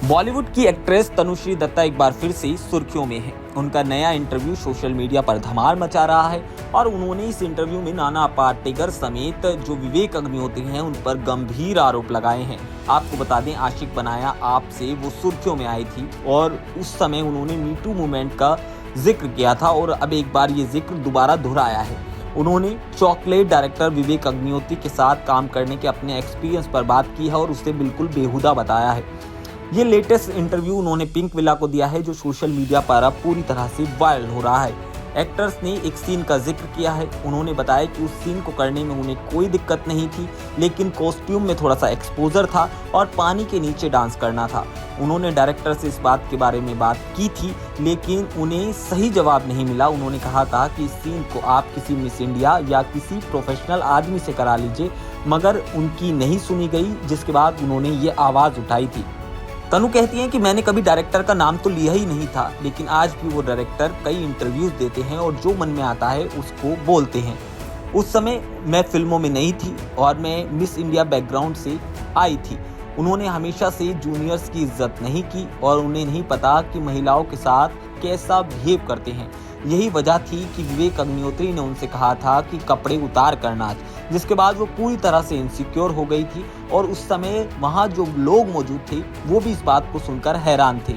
बॉलीवुड की एक्ट्रेस तनुश्री दत्ता एक बार फिर से सुर्खियों में है। उनका नया इंटरव्यू सोशल मीडिया पर धमाल मचा रहा है और उन्होंने इस इंटरव्यू में नाना पाटेकर समेत जो विवेक अग्निहोत्री हैं उन पर गंभीर आरोप लगाए हैं। आपको बता दें, आशिक बनाया आपसे वो सुर्खियों में आई थी और उस समय उन्होंने मीटू मूवमेंट का जिक्र किया था और अब एक बार ये जिक्र दोबारा दोहराया है। उन्होंने चॉकलेट डायरेक्टर विवेक अग्निहोत्री के साथ काम करने के अपने एक्सपीरियंस पर बात की है और उसे बिल्कुल बेहुदा बताया है। ये लेटेस्ट इंटरव्यू उन्होंने पिंक विला को दिया है जो सोशल मीडिया पर अब पूरी तरह से वायरल हो रहा है। एक्टर्स ने एक सीन का जिक्र किया है। उन्होंने बताया कि उस सीन को करने में उन्हें कोई दिक्कत नहीं थी, लेकिन कॉस्ट्यूम में थोड़ा सा एक्सपोजर था और पानी के नीचे डांस करना था। उन्होंने डायरेक्टर से इस बात के बारे में बात की थी, लेकिन उन्हें सही जवाब नहीं मिला। उन्होंने कहा था कि इस सीन को आप किसी मिस इंडिया या किसी प्रोफेशनल आदमी से करा लीजिए, मगर उनकी नहीं सुनी गई, जिसके बाद उन्होंने ये आवाज़ उठाई थी। तनु कहती हैं कि मैंने कभी डायरेक्टर का नाम तो लिया ही नहीं था, लेकिन आज भी वो डायरेक्टर कई इंटरव्यूज देते हैं और जो मन में आता है उसको बोलते हैं। उस समय मैं फिल्मों में नहीं थी और मैं मिस इंडिया बैकग्राउंड से आई थी। उन्होंने हमेशा से जूनियर्स की इज्जत नहीं की और उन्हें नहीं पता कि महिलाओं के साथ कैसा बिहेव करते हैं। यही वजह थी कि विवेक अग्निहोत्री ने उनसे कहा था कि कपड़े उतार कर नाच, जिसके बाद वो पूरी तरह से इनसिक्योर हो गई थी और उस समय वहाँ जो लोग मौजूद थे वो भी इस बात को सुनकर हैरान थे।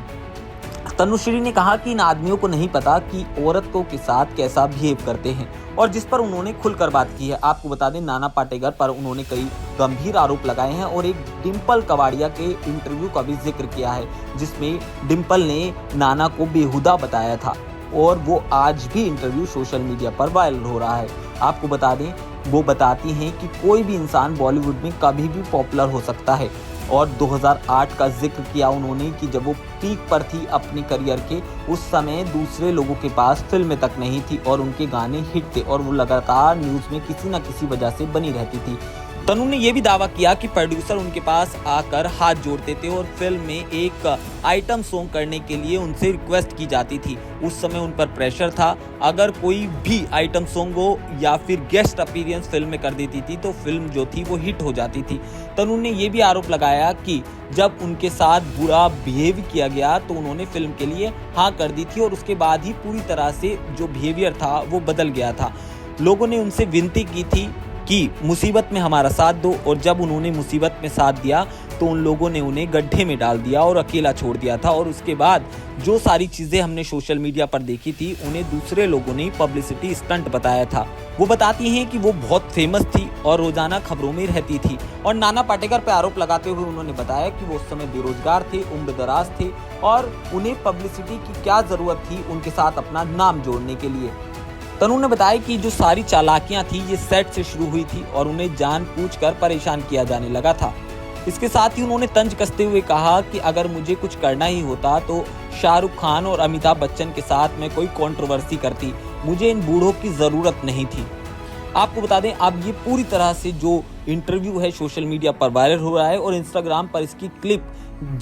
तनुश्री ने कहा कि इन आदमियों को नहीं पता कि औरतों के साथ कैसा बिहेव करते हैं और जिस पर उन्होंने खुलकर बात की है। आपको बता दें, नाना पाटेकर पर उन्होंने कई गंभीर आरोप लगाए हैं और एक डिम्पल कवाड़िया के इंटरव्यू का भी जिक्र किया है, जिसमें डिम्पल ने नाना को बेहुदा बताया था और वो आज भी इंटरव्यू सोशल मीडिया पर वायरल हो रहा है। आपको बता दें, वो बताती हैं कि कोई भी इंसान बॉलीवुड में कभी भी पॉपुलर हो सकता है और 2008 का जिक्र किया उन्होंने कि जब वो पीक पर थी अपने करियर के, उस समय दूसरे लोगों के पास फिल्में तक नहीं थी और उनके गाने हिट थे और वो लगातार न्यूज़ में किसी न किसी वजह से बनी रहती थी। तनु ने यह भी दावा किया कि प्रोड्यूसर उनके पास आकर हाथ जोड़ते थे और फिल्म में एक आइटम सॉन्ग करने के लिए उनसे रिक्वेस्ट की जाती थी। उस समय उन पर प्रेशर था, अगर कोई भी आइटम सॉन्ग हो या फिर गेस्ट अपीयरेंस फिल्म में कर देती थी तो फिल्म जो थी वो हिट हो जाती थी। तनु ने यह भी आरोप लगाया कि जब उनके साथ बुरा बिहेव किया गया तो उन्होंने फिल्म के लिए हाँ कर दी थी और उसके बाद ही पूरी तरह से जो बिहेवियर था वो बदल गया था। लोगों ने उनसे विनती की थी कि मुसीबत में हमारा साथ दो और जब उन्होंने मुसीबत में साथ दिया तो उन लोगों ने उन्हें गड्ढे में डाल दिया और अकेला छोड़ दिया था और उसके बाद जो सारी चीज़ें हमने सोशल मीडिया पर देखी थी उन्हें दूसरे लोगों ने पब्लिसिटी स्टंट बताया था। वो बताती हैं कि वो बहुत फेमस थी और रोजाना खबरों में रहती थी और नाना पाटेकर पर आरोप लगाते हुए उन्होंने बताया कि वो उस समय बेरोजगार थे, उम्र दराज थे और उन्हें पब्लिसिटी की क्या ज़रूरत थी उनके साथ अपना नाम जोड़ने के लिए। तनु ने बताया कि जो सारी चालाकियां थी ये सेट से शुरू हुई थी और उन्हें जानबूझकर परेशान किया जाने लगा था। इसके साथ ही उन्होंने तंज कसते हुए कहा कि अगर मुझे कुछ करना ही होता तो शाहरुख खान और अमिताभ बच्चन के साथ मैं कोई कंट्रोवर्सी करती, मुझे इन बूढ़ों की ज़रूरत नहीं थी। आपको बता दें, अब ये पूरी तरह से जो इंटरव्यू है सोशल मीडिया पर वायरल हो रहा है और इंस्टाग्राम पर इसकी क्लिप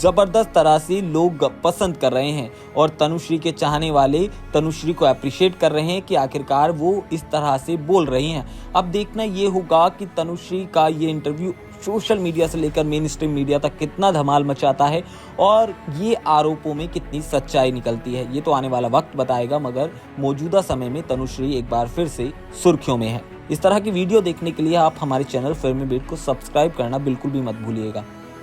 ज़बरदस्त तरह से लोग पसंद कर रहे हैं और तनुश्री के चाहने वाले तनुश्री को अप्रिशिएट कर रहे हैं कि आखिरकार वो इस तरह से बोल रही हैं। अब देखना ये होगा कि तनुश्री का ये इंटरव्यू सोशल मीडिया से लेकर मेन स्ट्रीम मीडिया तक कितना धमाल मचाता है और ये आरोपों में कितनी सच्चाई निकलती है। ये तो आने वाला वक्त बताएगा, मगर मौजूदा समय में तनुश्री एक बार फिर से सुर्खियों में है। इस तरह की वीडियो देखने के लिए आप हमारे चैनल फिल्मी बीट को सब्सक्राइब करना बिल्कुल भी मत भूलिएगा।